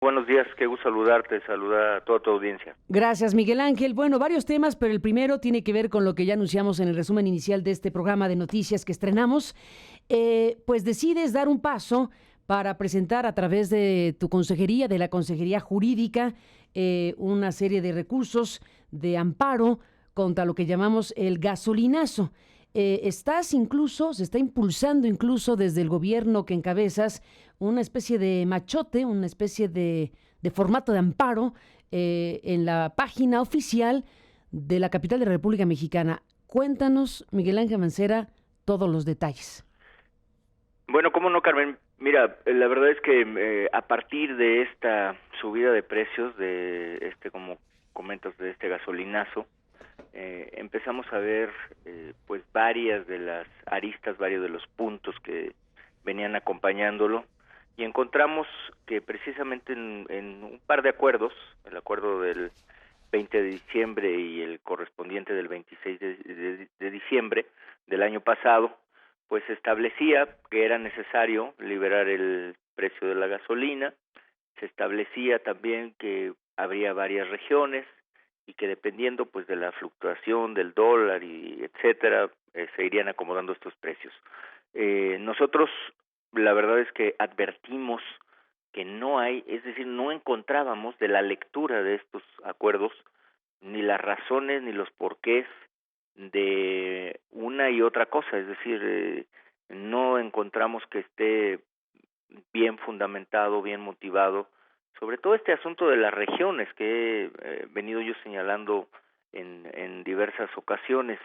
Buenos días, qué gusto saludarte, saluda a toda tu audiencia. Gracias, Miguel Ángel. Bueno, varios temas, pero el primero tiene que ver con lo que ya anunciamos en el resumen inicial de este programa de noticias que estrenamos. Pues decides dar un paso para presentar a través de tu consejería, de la Consejería Jurídica, una serie de recursos de amparo contra lo que llamamos el gasolinazo. Se está impulsando incluso desde el gobierno que encabezas una especie de machote, una especie de formato de amparo en la página oficial de la capital de la República Mexicana. Cuéntanos, Miguel Ángel Mancera, todos los detalles. Bueno, cómo no, Carmen. Mira, la verdad es que a partir de esta subida de precios, como comentas, de este gasolinazo, empezamos a ver pues varias de las aristas, varios de los puntos que venían acompañándolo, y encontramos que precisamente en un par de acuerdos, el acuerdo del 20 de diciembre y el correspondiente del 26 de diciembre del año pasado, pues establecía que era necesario liberar el precio de la gasolina. Se establecía también que habría varias regiones y que dependiendo pues de la fluctuación del dólar y etcétera, se irían acomodando estos precios. Nosotros la verdad es que advertimos que no hay, es decir, no encontrábamos de la lectura de estos acuerdos ni las razones ni los porqués de una y otra cosa, es decir, no encontramos que esté bien fundamentado, bien motivado, sobre todo este asunto de las regiones que he venido yo señalando en diversas ocasiones,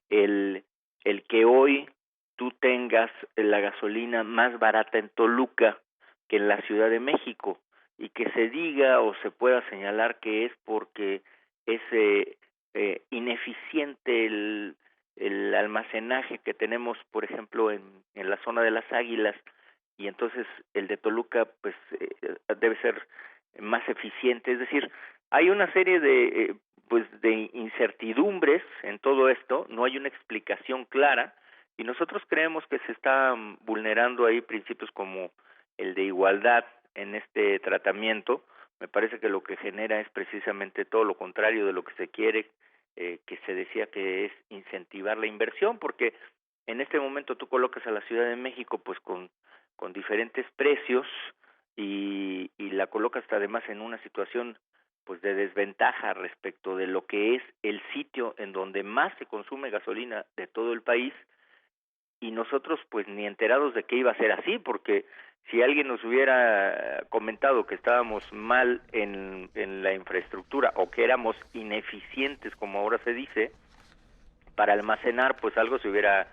el, el que hoy tú tengas la gasolina más barata en Toluca que en la Ciudad de México, y que se diga o se pueda señalar que es porque es ineficiente el almacenaje que tenemos, por ejemplo, en la zona de las Águilas, y entonces el de Toluca pues debe ser más eficiente. Es decir, hay una serie de pues de incertidumbres en todo esto, no hay una explicación clara, y nosotros creemos que se están vulnerando ahí principios como el de igualdad en este tratamiento. Me parece que lo que genera es precisamente todo lo contrario de lo que se quiere, que se decía que es incentivar la inversión, porque en este momento tú colocas a la Ciudad de México pues con diferentes precios y la colocas además en una situación pues de desventaja respecto de lo que es el sitio en donde más se consume gasolina de todo el país, y nosotros pues ni enterados de que iba a ser así, porque si alguien nos hubiera comentado que estábamos mal en la infraestructura o que éramos ineficientes, como ahora se dice, para almacenar, pues algo se hubiera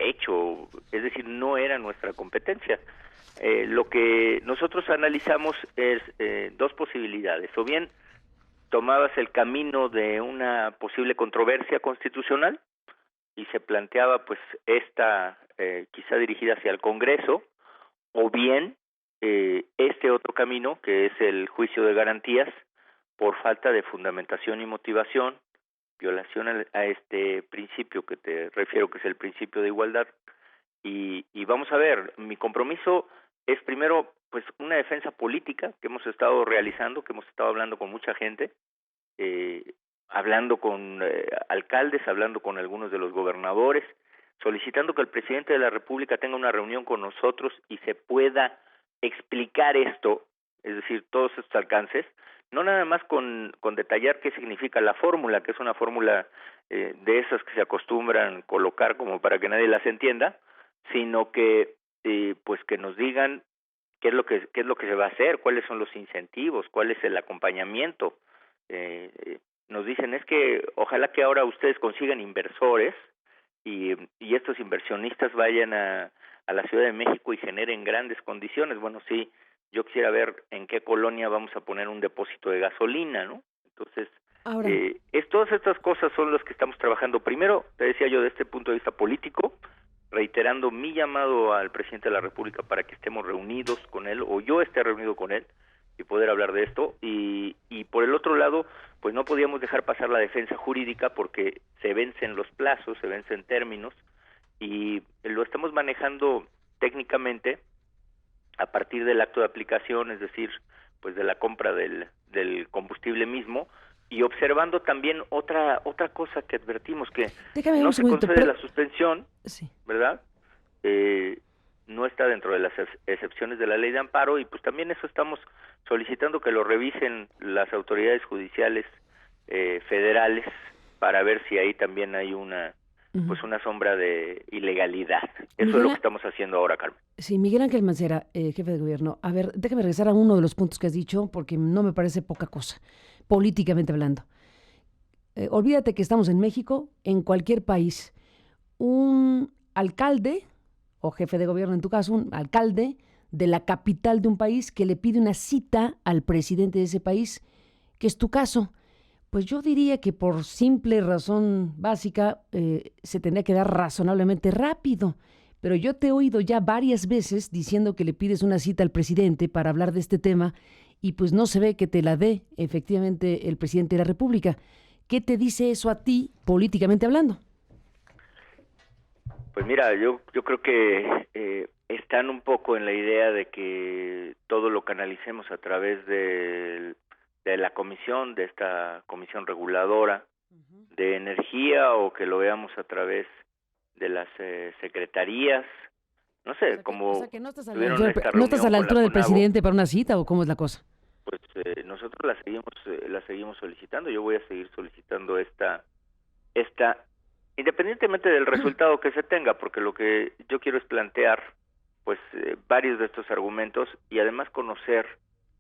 hecho, es decir, no era nuestra competencia. Lo que nosotros analizamos es dos posibilidades: o bien tomabas el camino de una posible controversia constitucional y se planteaba pues esta quizá dirigida hacia el Congreso, o bien este otro camino que es el juicio de garantías por falta de fundamentación y motivación, violación a este principio que te refiero, que es el principio de igualdad. Y vamos a ver, mi compromiso es primero pues una defensa política que hemos estado realizando, que hemos estado hablando con mucha gente, eh, hablando con alcaldes, hablando con algunos de los gobernadores, solicitando que el presidente de la República tenga una reunión con nosotros y se pueda explicar esto, es decir, todos estos alcances, no nada más con detallar qué significa la fórmula, que es una fórmula de esas que se acostumbran colocar como para que nadie las entienda, sino que pues que nos digan qué es lo que se va a hacer, cuáles son los incentivos, cuál es el acompañamiento. Nos dicen es que ojalá que ahora ustedes consigan inversores y estos inversionistas vayan a la Ciudad de México y generen grandes condiciones. Bueno, sí, yo quisiera ver en qué colonia vamos a poner un depósito de gasolina, ¿no? Entonces, Ahora, todas estas cosas son las que estamos trabajando. Primero, te decía yo, de este punto de vista político, reiterando mi llamado al presidente de la República para que estemos reunidos con él, o yo esté reunido con él, y poder hablar de esto, y por el otro lado, pues no podíamos dejar pasar la defensa jurídica porque se vencen los plazos, se vencen términos, y lo estamos manejando técnicamente a partir del acto de aplicación, es decir, pues de la compra del combustible mismo, y observando también otra cosa que advertimos, que no se concede la suspensión, sí, ¿verdad? No está dentro de las excepciones de la ley de amparo, y pues también eso estamos solicitando que lo revisen las autoridades judiciales federales para ver si ahí también hay una sombra de ilegalidad. Eso es lo que estamos haciendo ahora, Carmen. Sí, Miguel Ángel Mancera, jefe de gobierno. A ver, déjame regresar a uno de los puntos que has dicho, porque no me parece poca cosa, políticamente hablando. Olvídate que estamos en México, en cualquier país. Un alcalde, o jefe de gobierno en tu caso, un alcalde de la capital de un país que le pide una cita al presidente de ese país, que es tu caso. Pues yo diría que por simple razón básica se tendría que dar razonablemente rápido. Pero yo te he oído ya varias veces diciendo que le pides una cita al presidente para hablar de este tema y pues no se ve que te la dé efectivamente el presidente de la República. ¿Qué te dice eso a ti, políticamente hablando? Pues mira, yo creo que están un poco en la idea de que todo lo canalicemos a través de la comisión, de esta comisión reguladora de energía, o que lo veamos a través de las secretarías, no sé, o sea que no estás a la altura del presidente para una cita, ¿o cómo es la cosa? Pues nosotros la seguimos solicitando. Yo voy a seguir solicitando esta independientemente del resultado que se tenga, porque lo que yo quiero es plantear pues varios de estos argumentos y además conocer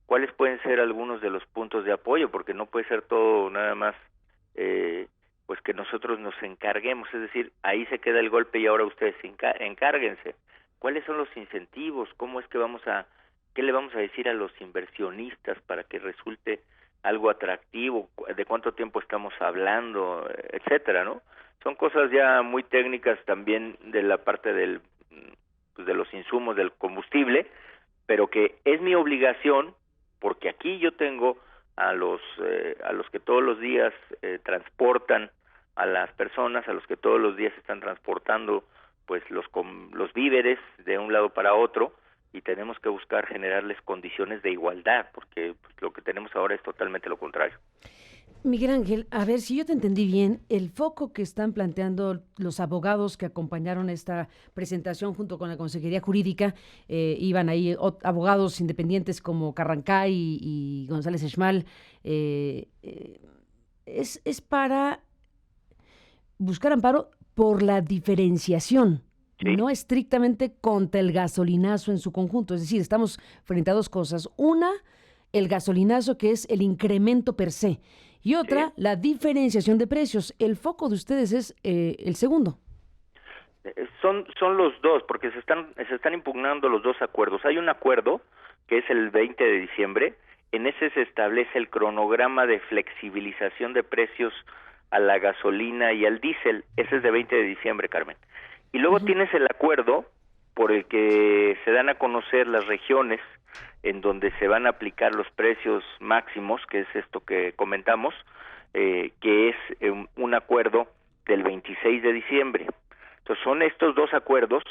cuáles pueden ser algunos de los puntos de apoyo, porque no puede ser todo nada más pues que nosotros nos encarguemos, es decir, ahí se queda el golpe y ahora ustedes encárguense. ¿Cuáles son los incentivos? ¿Cómo es que qué le vamos a decir a los inversionistas para que resulte algo atractivo? ¿De cuánto tiempo estamos hablando? Etcétera, ¿no? Son cosas ya muy técnicas también de la parte de los insumos del combustible, pero que es mi obligación, porque aquí yo tengo a los que todos los días transportan a las personas, a los que todos los días están transportando pues los víveres de un lado para otro, y tenemos que buscar generarles condiciones de igualdad, porque pues, lo que tenemos ahora es totalmente lo contrario. Miguel Ángel, a ver si yo te entendí bien, el foco que están planteando los abogados que acompañaron esta presentación junto con la Consejería Jurídica, iban ahí abogados independientes como Carrancay y González Schmal, es para buscar amparo por la diferenciación, ¿sí? No estrictamente contra el gasolinazo en su conjunto. Es decir, estamos frente a dos cosas. Una, el gasolinazo, que es el incremento per se, y otra, la diferenciación de precios. El foco de ustedes es el segundo. Son los dos, porque se están impugnando los dos acuerdos. Hay un acuerdo que es el 20 de diciembre, en ese se establece el cronograma de flexibilización de precios a la gasolina y al diésel. Ese es de 20 de diciembre, Carmen. Y luego tienes el acuerdo por el que se dan a conocer las regiones en donde se van a aplicar los precios máximos, que es esto que comentamos, que es un acuerdo del 26 de diciembre. Entonces son estos dos acuerdos,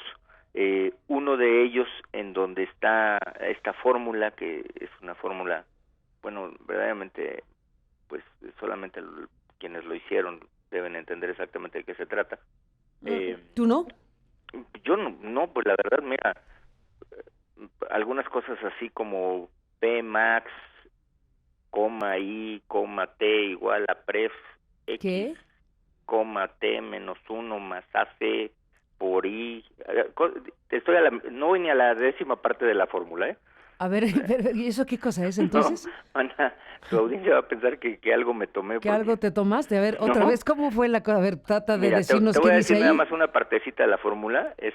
uno de ellos en donde está esta fórmula, que es una fórmula, bueno, verdaderamente, pues solamente quienes lo hicieron deben entender exactamente de qué se trata. ¿Tú no? Yo no, pues la verdad, mira, algunas cosas así como P max, coma I, coma T igual a pref X, ¿qué? Coma T menos 1 más AC por I. No voy ni a la décima parte de la fórmula, ¿eh? A ver, ¿y eso qué cosa es entonces? No, Ana, tu audiencia va a pensar que algo me tomé. ¿Que algo te tomaste? A ver, otra vez, ¿cómo fue la cosa? A ver, trata de decirnos qué dice ahí. Te voy a decir nada ahí. más una partecita de la fórmula, es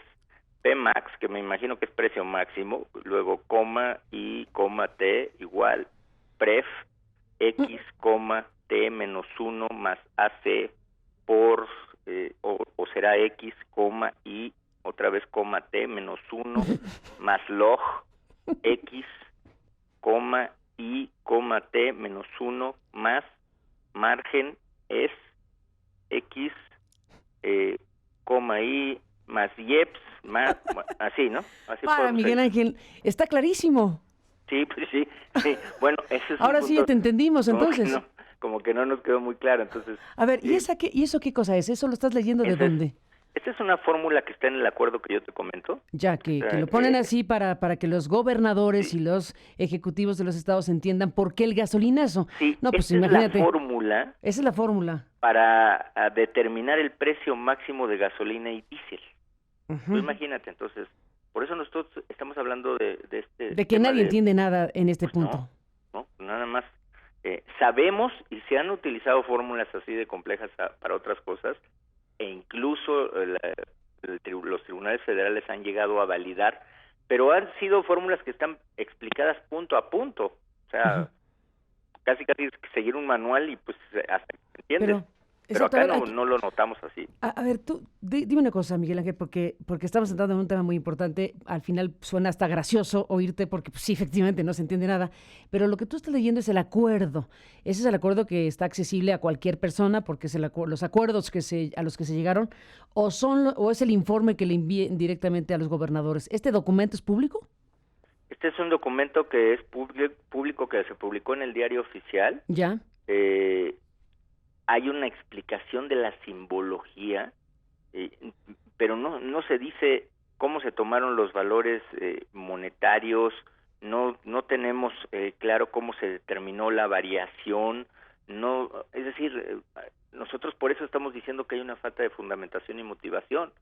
P max, que me imagino que es precio máximo, luego coma I, coma T igual pref X, coma T menos 1 más AC por, o será X, coma I, otra vez coma T menos 1 más log X, coma I, coma T menos 1 más margen es X, coma I más IEPS, más, así, ¿no? Así Para Miguel Ángel, está clarísimo. Sí, pues sí, sí. Bueno, ese es Ahora un sí punto te entendimos, como que entonces. no, como que no nos quedó muy claro. Entonces, A ver, ¿y eso qué cosa es? ¿Eso lo estás leyendo de esa es, dónde? esta es una fórmula que está en el acuerdo que yo te comento. Ya, Que que está, lo ponen así para que los gobernadores sí, y los ejecutivos de los estados entendan por qué el gasolinazo. sí, No, pues esta es la imagínate, fórmula esa es la fórmula. para determinar el precio máximo de gasolina y diésel. Tú Ujú. imagínate, entonces, por eso nosotros estamos hablando de este De que tema nadie de, entiende nada en este pues punto. no, nada más. Sabemos y se han utilizado fórmulas así de complejas para otras cosas, e incluso los tribunales federales han llegado a validar, pero han sido fórmulas que están explicadas punto a punto, o Ujú. sea, casi seguir un manual y pues hasta que entiendes, Pero, pero exacto, a acá ver, no lo notamos así. a ver, tú, dime una cosa, Miguel Ángel, porque estamos entrando en un tema muy importante. Al final suena hasta gracioso oírte, porque pues, sí, efectivamente no se entiende nada. Pero lo que tú estás leyendo es el acuerdo. Ese es el acuerdo que está accesible a cualquier persona, porque es los acuerdos a los que se llegaron, o es el informe que le envíen directamente a los gobernadores. ¿Este documento es público? Este es un documento que es público, que se publicó en el Diario Oficial. Ya. eh, Hay una explicación de la simbología, eh, pero no se dice cómo se tomaron los valores monetarios, no tenemos claro cómo se determinó la variación, no, es decir, nosotros por eso estamos diciendo que hay una falta de fundamentación y motivación.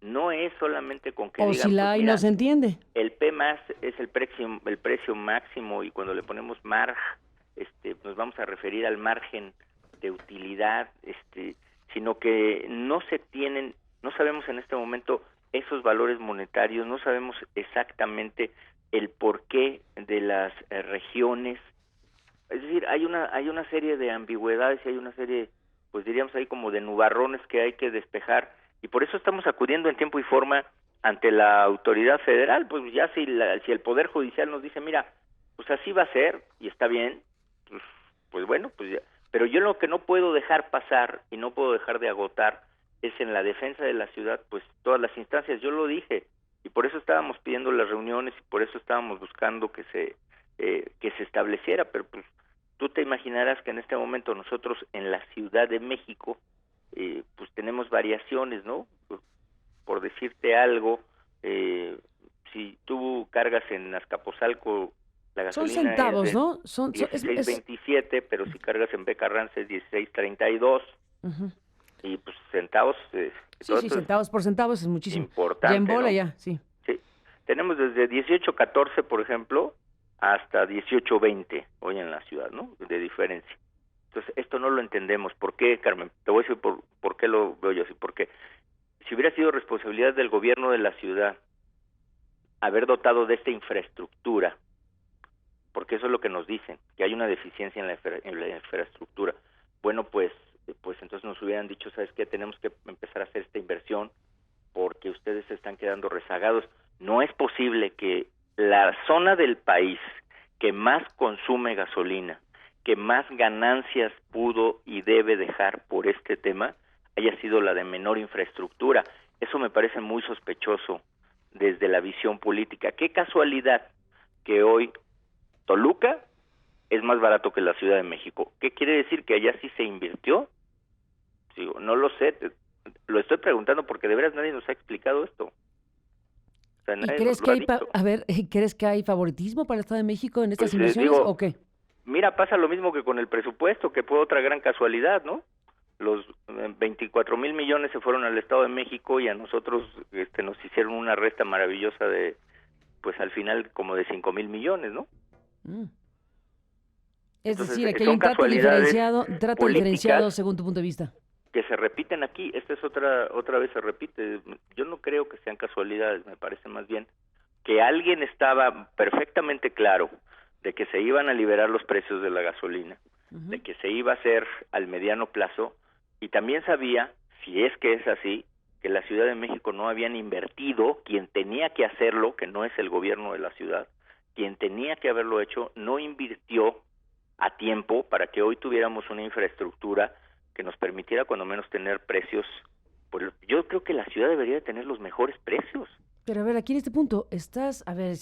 No es solamente con que O si digan, la pues hay, no mira, se entiende. el P más es el precio máximo, y cuando le ponemos marg, nos vamos a referir al margen de utilidad, sino que no sabemos en este momento esos valores monetarios, no sabemos exactamente el porqué de las regiones. Es decir, hay una serie de ambigüedades y hay una serie, pues diríamos ahí como de nubarrones que hay que despejar, y por eso estamos acudiendo en tiempo y forma ante la autoridad federal. Pues ya si el Poder Judicial nos dice, mira, pues así va a ser y está bien, pues bueno, pues ya. Pero yo lo que no puedo dejar pasar y no puedo dejar de agotar es en la defensa de la ciudad, pues todas las instancias. Yo lo dije, y por eso estábamos pidiendo las reuniones y por eso estábamos buscando que se estableciera. Pero pues tú te imaginarás que en este momento nosotros en la Ciudad de México pues tenemos variaciones, ¿no? Por decirte algo, si tú cargas en Azcapotzalco, la Son gasolina es centavos, de ¿no? 16.27, pero si cargas en Becarranza es 16.32, Ujú. y pues centavos, Sí, todo sí, esto es centavos por centavos es muchísimo. Ya en importante, bola, ¿no? ya, sí. Sí. Tenemos desde 18.14, por ejemplo, hasta 18.20 hoy en la ciudad, ¿no? De diferencia. Entonces, esto no lo entendemos. ¿Por qué, Carmen? Te voy a decir por qué lo veo yo así. Porque si hubiera sido responsabilidad del gobierno de la ciudad haber dotado de esta infraestructura, porque eso es lo que nos dicen, que hay una deficiencia en la infraestructura. Bueno, pues entonces nos hubieran dicho, ¿sabes qué? Tenemos que empezar a hacer esta inversión porque ustedes se están quedando rezagados. No es posible que la zona del país que más consume gasolina, que más ganancias pudo y debe dejar por este tema, haya sido la de menor infraestructura. Eso me parece muy sospechoso desde la visión política. Qué casualidad que hoy Toluca es más barato que la Ciudad de México. ¿Qué quiere decir? ¿Que allá sí se invirtió? Digo, no lo sé, lo estoy preguntando porque de veras nadie nos ha explicado esto. O sea, ¿Y nadie nos crees lo que ha hay, dicho. a ver, crees que hay favoritismo para el Estado de México en estas Pues inversiones o digo, qué? mira, pasa lo mismo que con el presupuesto, que fue otra gran casualidad, ¿no? Los 24,000 millones se fueron al Estado de México y a nosotros nos hicieron una resta maravillosa de, pues al final como de 5,000 millones, ¿no? Mm. Es Entonces, decir, aquí hay son un casualidades trato políticas diferenciado según tu punto de vista. que se repiten aquí. Esta es otra vez se repite. Yo no creo que sean casualidades, me parece más bien que alguien estaba perfectamente claro de que se iban a liberar los precios de la gasolina, Ujú. de que se iba a hacer al mediano plazo, y también sabía, si es que es así, que la Ciudad de México no habían invertido, quien tenía que hacerlo, que no es el gobierno de la ciudad, quien tenía que haberlo hecho, no invirtió a tiempo para que hoy tuviéramos una infraestructura que nos permitiera cuando menos tener precios. Yo creo que la ciudad debería de tener los mejores precios. Pero a ver, aquí en este punto, a ver,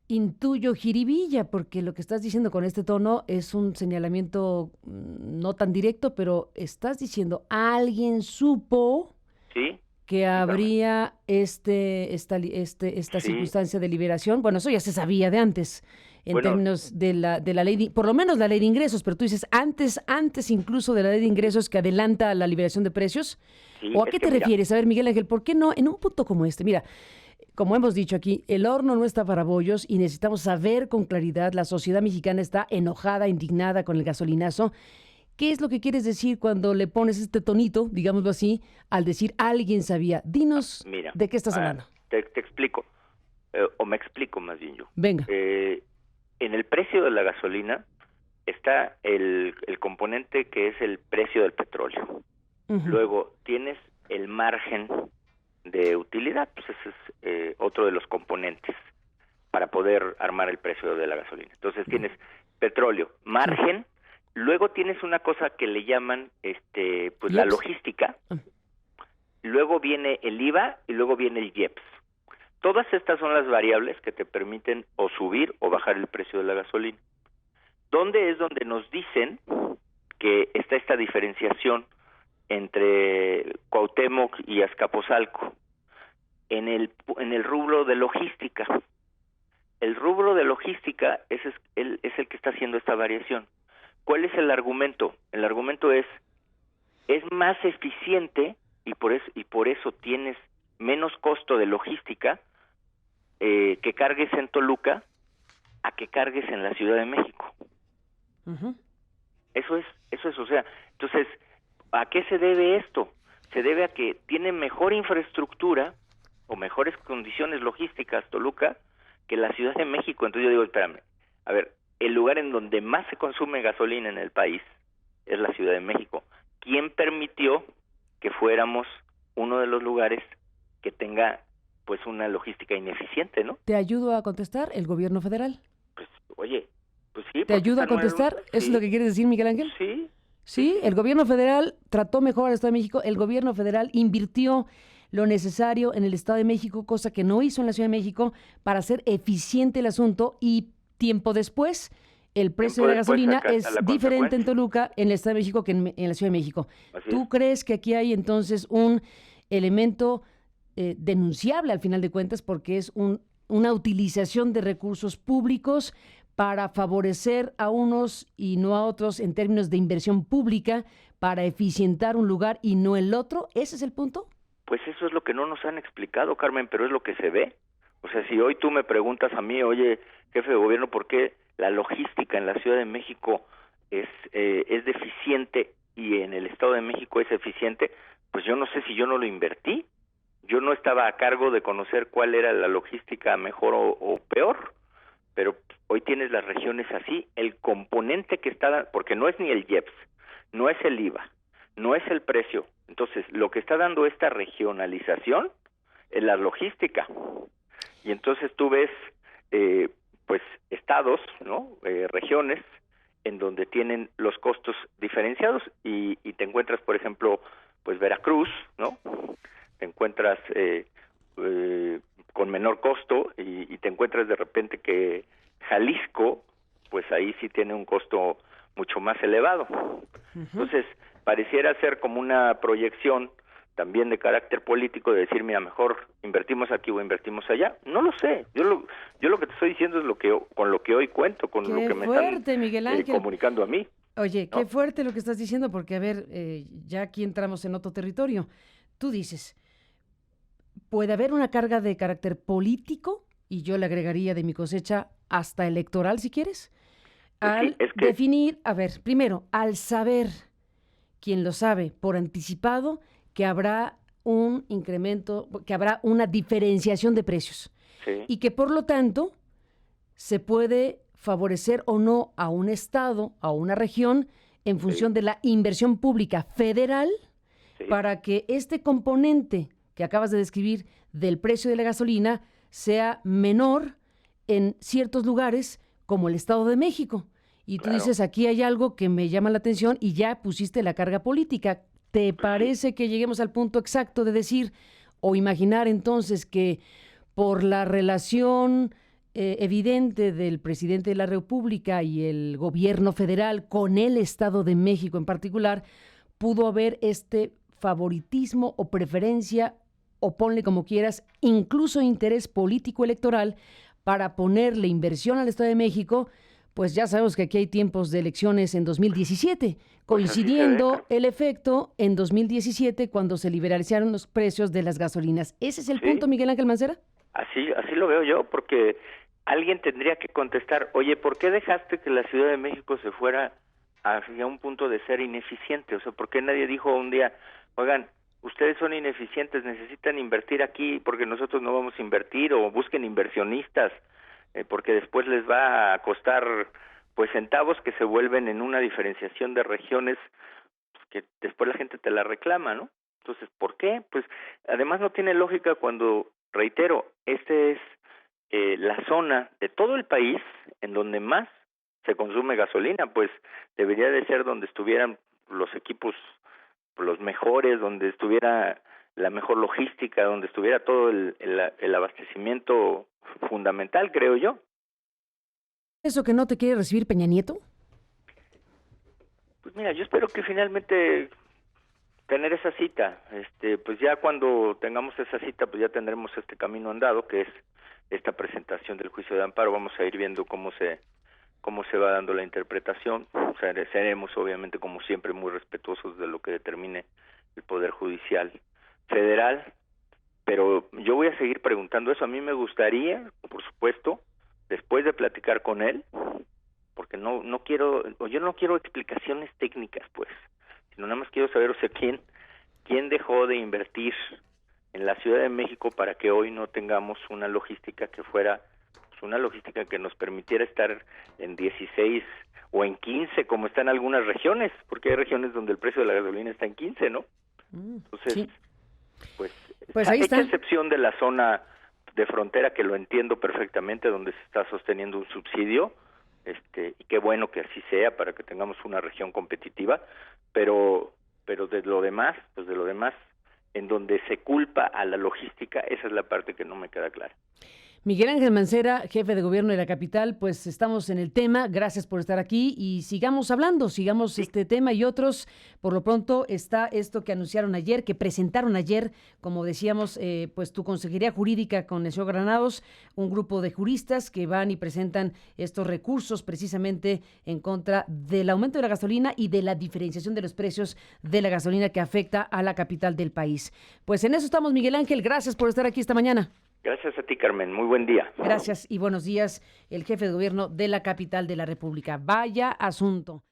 Intuyo jiribilla, porque lo que estás diciendo con este tono es un señalamiento no tan directo, pero estás diciendo, alguien supo Sí, que sí, Carmen. habría esta Sí, circunstancia de liberación. Bueno, eso ya se sabía de antes, en bueno, términos de la ley, por lo menos la ley de ingresos, pero tú dices antes incluso de la ley de ingresos que adelanta la liberación de precios. sí, ¿O a es qué que te mira, refieres? A ver, Miguel Ángel, ¿por qué no en un punto como este? Mira, como hemos dicho aquí, el horno no está para bollos y necesitamos saber con claridad, la sociedad mexicana está enojada, indignada con el gasolinazo. ¿Qué es lo que quieres decir cuando le pones este tonito, digámoslo así, al decir alguien sabía? Dinos mira, de qué estás hablando. te explico, o me explico más bien yo. Venga. Eh, en el precio de la gasolina está el componente que es el precio del petróleo. Ujú. Luego tienes el margen de utilidad, pues ese es otro de los componentes para poder armar el precio de la gasolina. Entonces tienes petróleo, Sí. margen, luego tienes una cosa que le llaman pues la ¿IEPS? logística, Ah, luego viene el IVA y luego viene el IEPS. Todas estas son las variables que te permiten o subir o bajar el precio de la gasolina. ¿Dónde es donde nos dicen que está esta diferenciación entre Cuauhtémoc y Azcapotzalco? En el rubro de logística. El rubro de logística es el que está haciendo esta variación. ¿Cuál es el argumento? El argumento es más eficiente y por eso tienes menos costo de logística que cargues en Toluca a que cargues en la Ciudad de México. ujú. Eso es, o sea, entonces, ¿a qué se debe esto? Se debe a que tiene mejor infraestructura o mejores condiciones logísticas Toluca que la Ciudad de México. Entonces yo digo, espérame, a ver, el lugar en donde más se consume gasolina en el país es la Ciudad de México. ¿Quién permitió que fuéramos uno de los lugares que tenga pues una logística ineficiente, ¿no? ¿Te ayudo a contestar? ¿El gobierno federal? Pues, oye, pues sí, ¿Te porque ayudo a están contestar? ¿Eso es lo sí, que quieres decir, Miguel Ángel? sí, sí, Sí, sí, el gobierno federal trató mejor al Estado de México, el gobierno federal invirtió lo necesario en el Estado de México, cosa que no hizo en la Ciudad de México, para hacer eficiente el asunto y tiempo después el precio tiempo de la después gasolina acá está es la diferente en consecuencia. Toluca, en el Estado de México, que en la Ciudad de México. Así es. ¿Tú crees que aquí hay entonces un elemento denunciable al final de cuentas porque es una utilización de recursos públicos para favorecer a unos y no a otros en términos de inversión pública, para eficientar un lugar y no el otro? ¿Ese es el punto? Pues eso es lo que no nos han explicado, Carmen, pero es lo que se ve. O sea, si hoy tú me preguntas a mí, oye, jefe de gobierno, ¿por qué la logística en la Ciudad de México es deficiente y en el Estado de México es eficiente? Pues yo no sé si yo no lo invertí. Yo no estaba a cargo de conocer cuál era la logística mejor o peor, pero hoy tienes las regiones así. El componente que está, porque no es ni el IEPS, no es el IVA, no es el precio. Entonces, lo que está dando esta regionalización es la logística. Y entonces tú ves, pues, estados, ¿no? Regiones en donde tienen los costos diferenciados y te encuentras, por ejemplo, pues Veracruz, ¿no? Te encuentras con menor costo y te encuentras de repente que Jalisco, pues ahí sí tiene un costo mucho más elevado. Ujú. Entonces, pareciera ser como una proyección también de carácter político de decir, mira, mejor invertimos aquí o invertimos allá. No lo sé. Yo lo que te estoy diciendo es con lo que hoy cuento, con lo Qué que me están fuerte, Miguel Ángel. comunicando a mí, Oye, qué ¿no? fuerte lo que estás diciendo, porque a ver, ya aquí entramos en otro territorio. Tú dices, puede haber una carga de carácter político, y yo le agregaría de mi cosecha hasta electoral, si quieres, Pues sí, al es que definir, a ver, primero, al saber, quien lo sabe por anticipado, que habrá un incremento, que habrá una diferenciación de precios sí, y que por lo tanto se puede favorecer o no a un estado, a una región, en sí, función de la inversión pública federal sí, para que este componente que acabas de describir del precio de la gasolina sea menor en ciertos lugares como el Estado de México. Y tú claro. dices, aquí hay algo que me llama la atención y ya pusiste la carga política. ¿Te Pues sí, parece que lleguemos al punto exacto de decir o imaginar entonces que por la relación evidente del presidente de la República y el gobierno federal, con el Estado de México en particular, pudo haber este favoritismo o preferencia, o ponle como quieras, incluso interés político electoral para ponerle inversión al Estado de México. Pues ya sabemos que aquí hay tiempos de elecciones en 2017, coincidiendo el efecto en 2017 cuando se liberalizaron los precios de las gasolinas. ¿Ese es el punto, Miguel Ángel Mancera? Así lo veo yo, porque alguien tendría que contestar, oye, ¿por qué dejaste que la Ciudad de México se fuera hacia un punto de ser ineficiente? O sea, ¿por qué nadie dijo un día, oigan, ustedes son ineficientes, necesitan invertir aquí porque nosotros no vamos a invertir, o busquen inversionistas, porque después les va a costar pues centavos que se vuelven en una diferenciación de regiones que después la gente te la reclama, ¿no? Entonces, ¿por qué? Pues además no tiene lógica cuando, reitero, este es la zona de todo el país en donde más se consume gasolina, pues debería de ser donde estuvieran los equipos los mejores, donde estuviera la mejor logística, donde estuviera todo el abastecimiento fundamental, creo yo. ¿Eso que no te quiere recibir Peña Nieto? Pues mira, yo espero que finalmente tener esa cita, pues ya cuando tengamos esa cita, pues ya tendremos este camino andado, que es esta presentación del juicio de amparo. Vamos a ir viendo cómo se va dando la interpretación. O sea, seremos obviamente como siempre muy respetuosos de lo que determine el Poder Judicial Federal, pero yo voy a seguir preguntando eso. A mí me gustaría, por supuesto, después de platicar con él, porque yo no quiero explicaciones técnicas, pues, sino nada más quiero saber, o sea, quién dejó de invertir en la Ciudad de México para que hoy no tengamos una logística que fuera una logística que nos permitiera estar en 16 o en 15 como está en algunas regiones, porque hay regiones donde el precio de la gasolina está en 15, ¿no? Entonces, sí. pues ahí está. Excepción de la zona de frontera, que lo entiendo perfectamente, donde se está sosteniendo un subsidio, y qué bueno que así sea para que tengamos una región competitiva, pero de lo demás, en donde se culpa a la logística, esa es la parte que no me queda clara. Miguel Ángel Mancera, jefe de gobierno de la capital, pues estamos en el tema. Gracias por estar aquí y sigamos hablando, sigamos este tema y otros. Por lo pronto está esto que anunciaron ayer, que presentaron ayer, como decíamos, pues tu consejería jurídica con el señor Granados, un grupo de juristas que van y presentan estos recursos precisamente en contra del aumento de la gasolina y de la diferenciación de los precios de la gasolina que afecta a la capital del país. Pues en eso estamos, Miguel Ángel. Gracias por estar aquí esta mañana. Gracias a ti, Carmen. Muy buen día. Gracias y buenos días, el jefe de gobierno de la capital de la República. Vaya asunto.